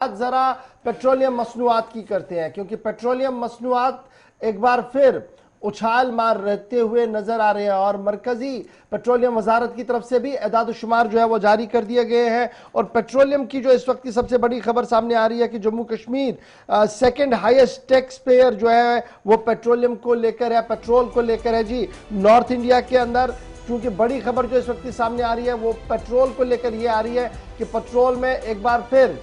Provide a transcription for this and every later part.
बात जरा पेट्रोलियम मसनूआत की करते हैं, क्योंकि पेट्रोलियम मसनूआत एक बार फिर उछाल मार रहते हुए नजर आ रहे हैं और मरकजी पेट्रोलियम वजारत की तरफ से भी एदाद शुमार जो है वो जारी कर दिए गए हैं। और पेट्रोलियम की जो इस वक्त की सबसे बड़ी खबर सामने आ रही है कि Jammu Kashmir second highest tax payer जो है वो पेट्रोलियम को लेकर है, पेट्रोल को लेकर है जी। नॉर्थ इंडिया के अंदर क्योंकि बड़ी खबर जो इस वक्त की सामने आ रही है वो पेट्रोल को लेकर ये आ रही है कि पेट्रोल में एक बार फिर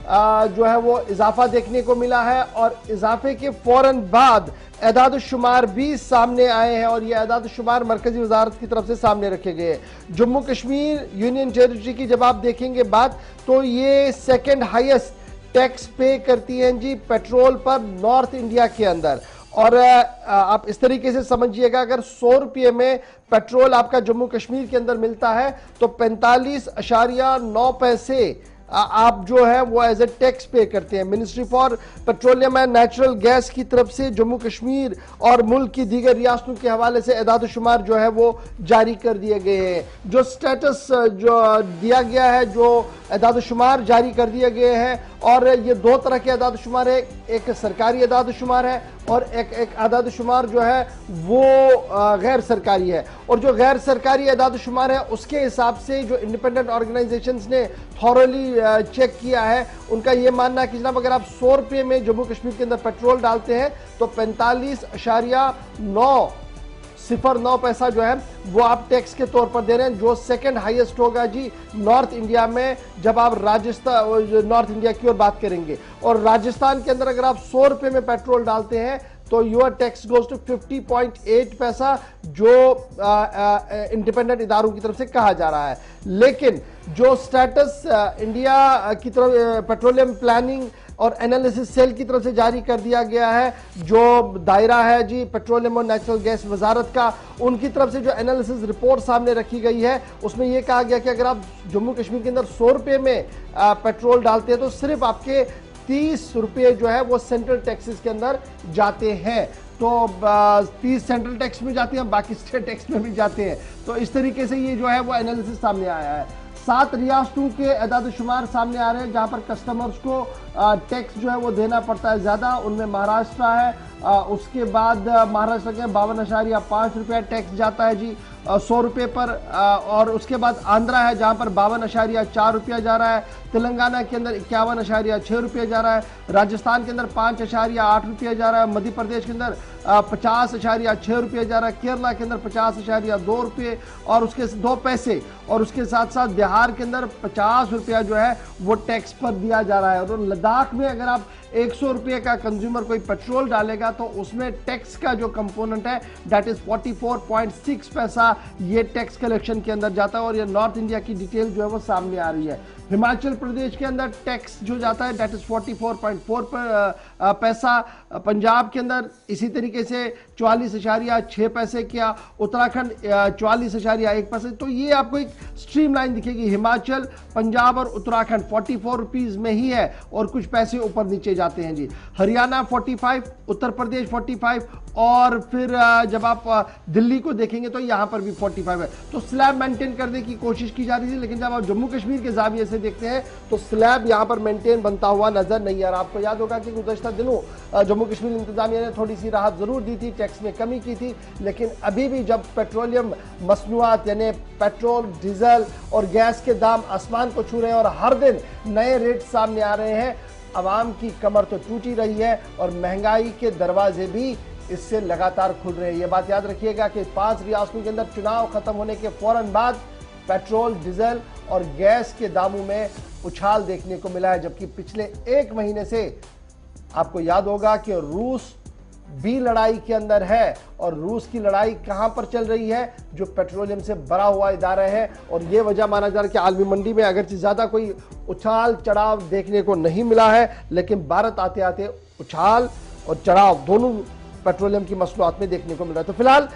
जो है वो इजाफा देखने को मिला है और इजाफे के फौरन बाद एदाद शुमार भी सामने आए हैं और ये एदाद शुमार मरकजी वजारत की तरफ से सामने रखे गए। जम्मू कश्मीर यूनियन टेरिटरी की जब आप देखेंगे बात तो ये सेकंड हाईएस्ट टैक्स पे करती हैं जी पेट्रोल पर नॉर्थ इंडिया के अंदर। और आप इस तरीके से समझिएगा, अगर 100 रुपये में पेट्रोल आपका जम्मू कश्मीर के अंदर मिलता है तो 45.9 पैसे आप जो है वो एज ए टैक्स पे करते हैं। Ministry for petroleum and natural gas की तरफ से जम्मू कश्मीर और मुल्क की दीगर रियासतों के हवाले से एदाद शुमार जो है वो जारी कर दिए गए हैं। जो स्टेटस जो दिया गया है, जो एदाद शुमार जारी कर दिए गए हैं, और ये दो तरह के एदाद शुमार है, एक सरकारी एदाद शुमार है और एक एदाद शुमार जो है वो गैर सरकारी है। और जो गैर सरकारी एदाद शुमार है उसके हिसाब से जो इंडिपेंडेंट ऑर्गेनाइजेशंस ने थॉरली चेक किया है, उनका ये मानना है कि जनाब अगर आप 100 रुपये में जम्मू कश्मीर के अंदर पेट्रोल डालते हैं तो 45.909 पैसा जो है वो आप टैक्स के तौर पर दे रहे हैं, जो सेकंड हाईएस्ट होगा जी नॉर्थ इंडिया में जब आप राजस्थान नॉर्थ इंडिया की ओर बात करेंगे। और राजस्थान के अंदर अगर आप 100 रुपये में पेट्रोल डालते हैं तो योर टैक्स गोज टू 50.8 पैसा, जो इंडिपेंडेंट इदारों की तरफ से कहा जा रहा है। लेकिन जो स्टेटस इंडिया की तरफ पेट्रोलियम प्लानिंग और एनालिसिस सेल की तरफ से जारी कर दिया गया है, जो दायरा है जी पेट्रोलियम और नेचुरल गैस वजारत का, उनकी तरफ से जो एनालिसिस रिपोर्ट सामने रखी गई है उसमें यह कहा गया कि अगर आप जम्मू कश्मीर के अंदर 100 रुपये में पेट्रोल डालते हैं तो सिर्फ आपके 30 रुपये जो है वो सेंट्रल टैक्सेस के अंदर जाते हैं। तो 30 सेंट्रल टैक्स में जाते हैं, बाकी स्टेट टैक्स में भी जाते हैं। तो इस तरीके से ये जो है वो एनालिसिस सामने आया है। 7 रियासतों के एदाद शुमार सामने आ रहे हैं जहां पर कस्टमर्स को टैक्स जो है वो देना पड़ता है ज्यादा। उनमें महाराष्ट्र है, उसके बाद महाराष्ट्र के 52.5 रुपया टैक्स जाता है जी 100 रुपये पर, और उसके बाद आंध्रा है जहां पर 52.4 रुपया जा रहा है, तेलंगाना के अंदर 51.6 रुपया जा रहा है, राजस्थान के अंदर 5.8 रुपया जा रहा है, मध्य प्रदेश के अंदर 50.6 रुपये जा रहा है, केरला के अंदर 50.2 रुपये और उसके 2 पैसे, और उसके साथ साथ बिहार के अंदर 50 रुपया जो है वो टैक्स पर दिया जा रहा है। और लद्दाख में अगर आप 100 रुपये का कंज्यूमर कोई पेट्रोल डालेगा तो उसमें टैक्स का जो कंपोनेंट है दैट इज 44.6 पैसा ये टैक्स कलेक्शन के अंदर जाता है। और ये नॉर्थ इंडिया की डिटेल जो है वो सामने आ रही है। हिमाचल प्रदेश के अंदर टैक्स जो जाता है दैट इज 44.4 पैसा, पंजाब के अंदर इसी तरीके से 44.6 पैसे किया, उत्तराखंड 44.1 पैसे। तो ये आपको एक स्ट्रीमलाइन दिखेगी, हिमाचल, पंजाब और उत्तराखंड 44 रुपीज में ही है और कुछ पैसे ऊपर नीचे जाते हैं जी। हरियाणा 45, उत्तर प्रदेश 45 और फिर जब आप दिल्ली को देखेंगे तो यहां पर भी 45 है। तो स्लैब मेंटेन करने की कोशिश की जा रही थी, लेकिन जब आप जम्मू कश्मीर के जाविये से देखते हैं तो स्लैब यहां पर मेंटेन बनता हुआ नजर नहीं आ रहा। आपको याद होगा कि गुज़श्ता दिनों जम्मू कश्मीर इंतजामिया ने थोड़ी सी राहत जरूर दी थी, टैक्स में कमी की थी, लेकिन अभी भी जब पेट्रोलियम मसनूआत यानी पेट्रोल, डीजल और गैस के दाम आसमान को छू रहे हैं और हर दिन नए रेट सामने आ रहे हैं, आवाम की कमर तो टूटी रही है और महंगाई के दरवाजे भी इससे लगातार खुल रहे हैं। यह बात याद रखिएगा कि 5 रियासतों के अंदर चुनाव खत्म होने के फौरन बाद पेट्रोल, डीजल और गैस के दामों में उछाल देखने को मिला है, जबकि पिछले 1 महीने से आपको याद होगा कि रूस भी लड़ाई के अंदर है। और रूस की लड़ाई कहां पर चल रही है? जो पेट्रोलियम से भरा हुआ इदारा है। और यह वजह माना जा रहा है कि आलमी मंडी में अगरचे ज्यादा कोई उछाल चढ़ाव देखने को नहीं मिला है, लेकिन भारत आते आते उछाल और चढ़ाव दोनों पेट्रोलियम की मसनूआत में देखने को मिल रहा है। तो फिलहाल